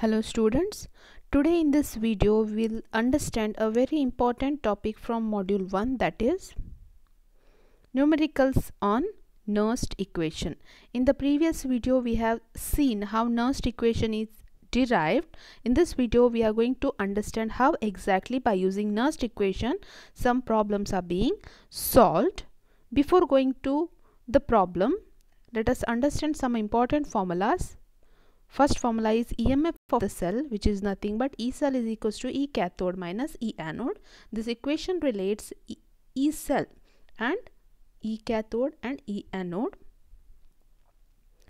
Hello students, today in this video we'll understand a very important topic from module 1, that is numericals on Nernst equation. In the previous video we have seen how Nernst equation is derived. In this video we are going to understand how exactly by using Nernst equation some problems are being solved. Before going to the problem, let us understand some important formulas. First formula is EMF of the cell, which is nothing but E cell is equals to E cathode minus E anode. This equation relates E cell and E cathode and E anode.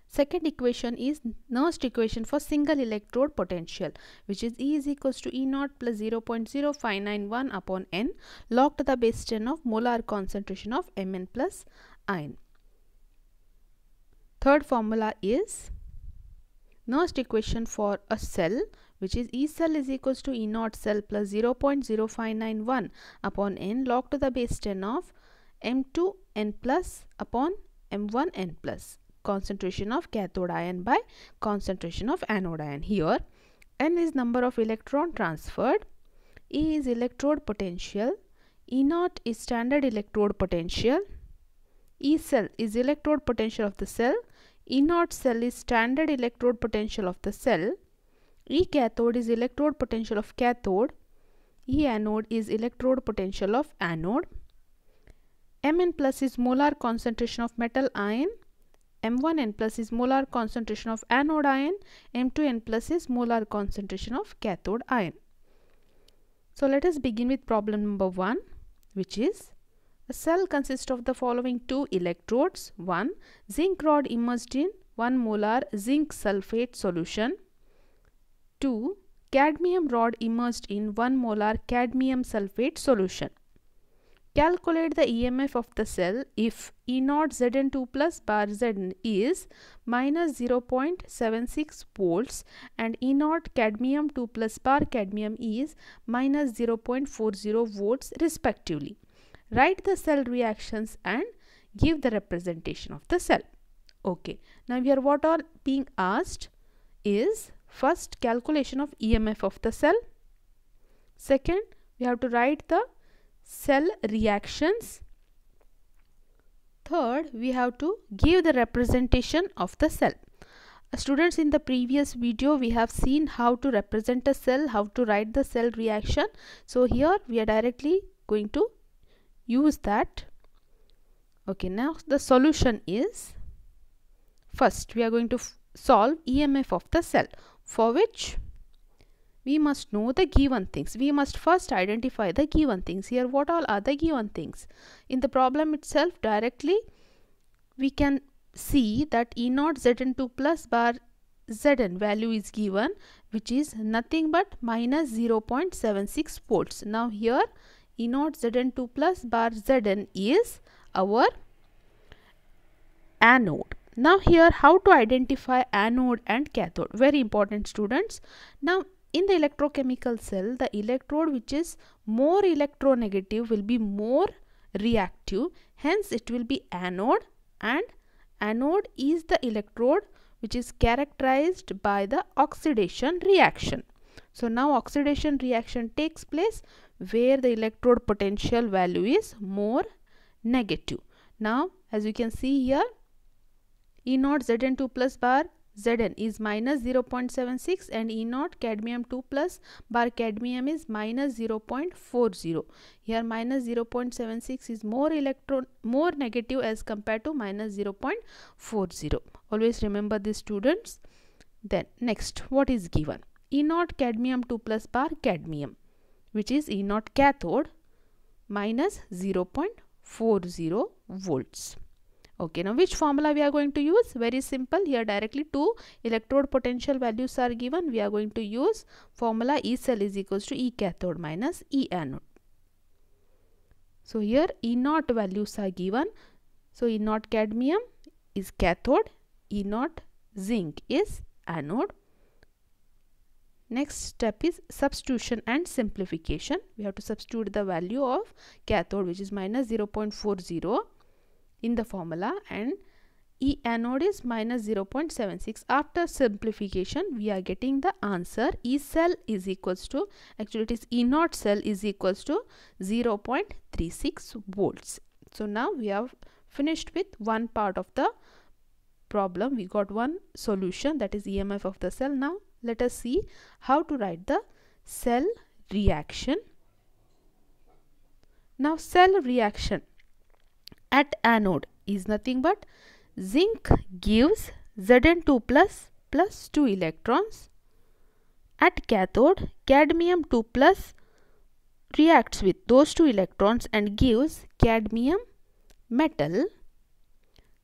Second equation is Nernst equation for single electrode potential, which is E is equals to E naught plus 0.0591 upon N log to the base 10 of molar concentration of Mn plus ion. Third formula is Nernst equation for a cell, which is E cell is equals to E naught cell plus 0.0591 upon N log to the base 10 of M2 N plus upon M1 N plus, concentration of cathode ion by concentration of anode ion. Here N is number of electron transferred, E is electrode potential, E naught is standard electrode potential, E cell is electrode potential of the cell, E naught cell is standard electrode potential of the cell, E cathode is electrode potential of cathode, E anode is electrode potential of anode, Mn plus is molar concentration of metal ion, M1 N plus is molar concentration of anode ion, M2 N plus is molar concentration of cathode ion. So let us begin with problem number 1, which is a cell consists of the following two electrodes. 1. Zinc rod immersed in 1 molar zinc sulfate solution. 2. Cadmium rod immersed in 1 molar cadmium sulfate solution. Calculate the EMF of the cell if E naught Zn2 plus bar Zn is minus 0.76 volts and E naught cadmium 2 plus bar cadmium is minus 0.40 volts respectively. Write the cell reactions and give the representation of the cell. Okay, now here what are being asked is first calculation of EMF of the cell. Second, we have to write the cell reactions. Third, we have to give the representation of the cell. Students, in the previous video we have seen how to represent a cell, how to write the cell reaction. So here we are directly going to use that. Okay, now the solution is, first we are going to solve EMF of the cell, for which we must know the given things. We must first identify the given things. Here what all are the given things? In the problem itself directly we can see that E naught Zn2 plus bar Zn value is given, which is nothing but minus 0.76 volts. Now here E naught Zn2 plus bar Zn is our anode. Now here how to identify anode and cathode? Very important, students. Now in the electrochemical cell, the electrode which is more electronegative will be more reactive, hence it will be anode, and anode is the electrode which is characterized by the oxidation reaction. So now oxidation reaction takes place where the electrode potential value is more negative. Now as you can see here, E naught Zn2 plus bar Zn is minus 0.76 and E naught cadmium 2 plus bar cadmium is minus 0.40. Here minus 0.76 is more negative as compared to minus 0.40. Always remember this, students. Then next, what is given? E naught cadmium 2 plus bar cadmium, which is E naught cathode, minus 0.40 volts. Okay, now which formula we are going to use? Very simple. Here directly two electrode potential values are given. We are going to use formula E cell is equals to E cathode minus E anode. So here E naught values are given. So E naught cadmium is cathode, E naught zinc is anode. Next step is substitution and simplification. We have to substitute the value of cathode, which is minus 0.40 in the formula, and E anode is minus 0.76. After simplification, we are getting the answer. E cell is equals to, actually it is E naught cell is equals to 0.36 volts. So now we have finished with one part of the problem. We got one solution, that is EMF of the cell. Now let us see how to write the cell reaction. Now cell reaction at anode is nothing but zinc gives Zn2 plus 2 electrons. At cathode, cadmium 2 plus reacts with those 2 electrons and gives cadmium metal.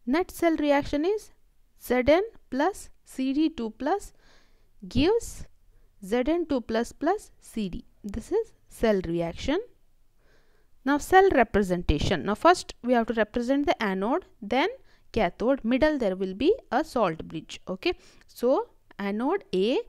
Net cell reaction is Zn plus Cd2 plus gives Zn2 plus Cd. This is cell reaction. Now cell representation. Now first we have to represent the anode, then cathode, middle there will be a salt bridge. Okay, so anode A,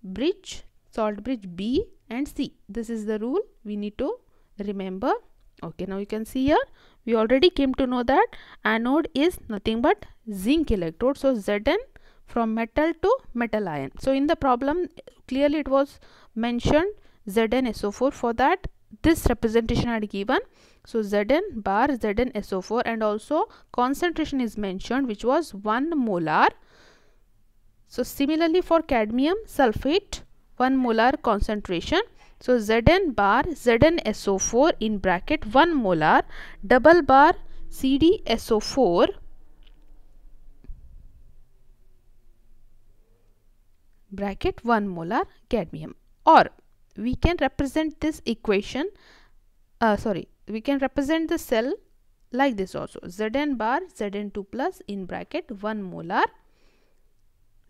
bridge, salt bridge B and C. This is the rule we need to remember. Okay, now you can see here we already came to know that anode is nothing but zinc electrode. So Zn from metal to metal ion. So in the problem clearly it was mentioned ZnSO4. For that this representation I had given. So Zn bar ZnSO4, and also concentration is mentioned, which was 1 molar. So similarly for cadmium sulfate, 1 molar concentration. So Zn bar ZnSO4 in bracket 1 molar, double bar CdSO4 bracket 1 molar cadmium. Or we can represent this equation, we can represent the cell like this also. Zn bar Zn2 plus in bracket 1 molar,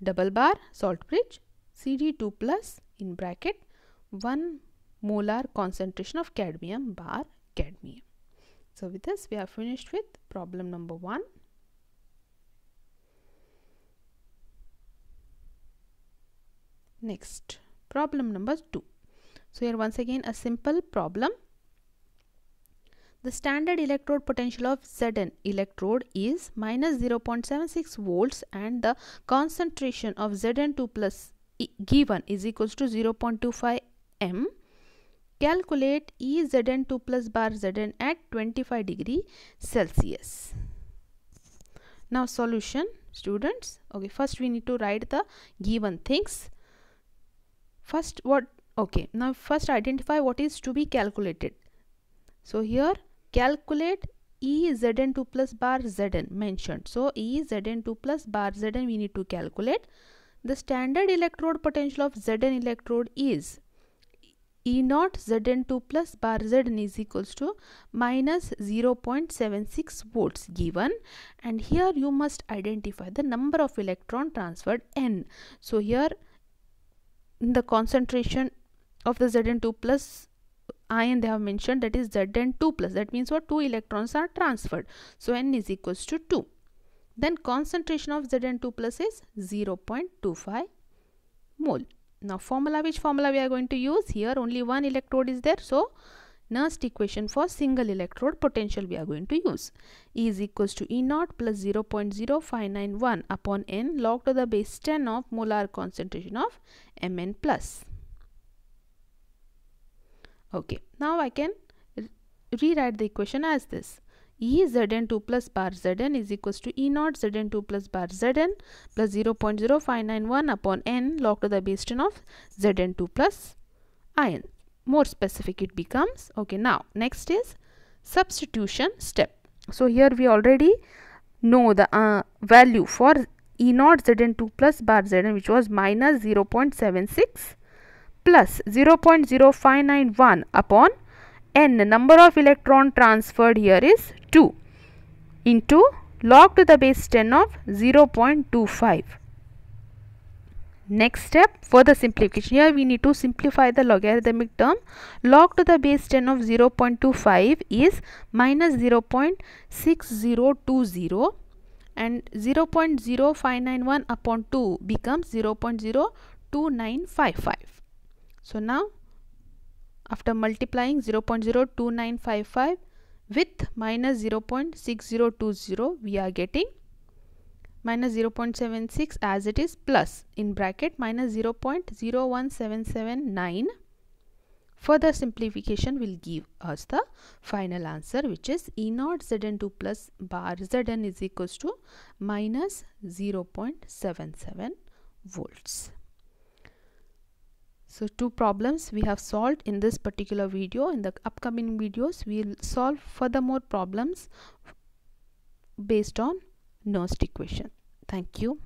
double bar salt bridge Cd2 plus in bracket 1 molar concentration of cadmium bar cadmium. So with this we have finished with problem number 1. Next, problem number 2. So here once again a simple problem. The standard electrode potential of Zn electrode is minus 0.76 volts and the concentration of Zn2 plus given is equals to 0.25 m. Calculate E Zn2 plus bar Zn at 25 degree Celsius. Now solution, students. Okay, first we need to write the given things. First now first identify what is to be calculated. So here calculate E Zn2 plus bar Zn mentioned. So E Zn2 plus bar Zn we need to calculate. The standard electrode potential of Zn electrode is E naught Zn2 plus bar Zn is equals to minus 0.76 volts given, and here you must identify the number of electron transferred n. So here the concentration of the Zn2 plus ion they have mentioned, that is Zn2 plus, that means what, 2 electrons are transferred, so n is equals to 2. Then concentration of Zn2 plus is 0.25 mole. Now formula, which formula we are going to use? Here only one electrode is there, so Nernst equation for single electrode potential we are going to use. E is equals to E naught plus 0.0591 upon n log to the base 10 of molar concentration of Mn plus. Okay, now I can rewrite the equation as this. E Zn2 plus bar Zn is equals to E naught Zn2 plus bar Zn plus 0.0591 upon n log to the base 10 of Zn2 plus ion. More specific it becomes. Okay, now next is substitution step. So here we already know the value for E naught Zn2 plus bar Zn, which was minus 0.76 plus 0.0591 upon n, number of electron transferred here is 2 into log to the base 10 of 0.25. Next step, further simplification. Here we need to simplify the logarithmic term. Log to the base 10 of 0.25 is minus 0.6020 and 0.0591 upon 2 becomes 0.02955. So now after multiplying 0.02955 with minus 0.6020, we are getting minus 0.76 as it is plus in bracket minus 0.01779. Further simplification will give us the final answer, which is E naught Zn2 plus bar Zn is equals to minus 0.77 volts. So 2 problems we have solved in this particular video. In the upcoming videos we will solve furthermore problems based on Nernst equation. Thank you.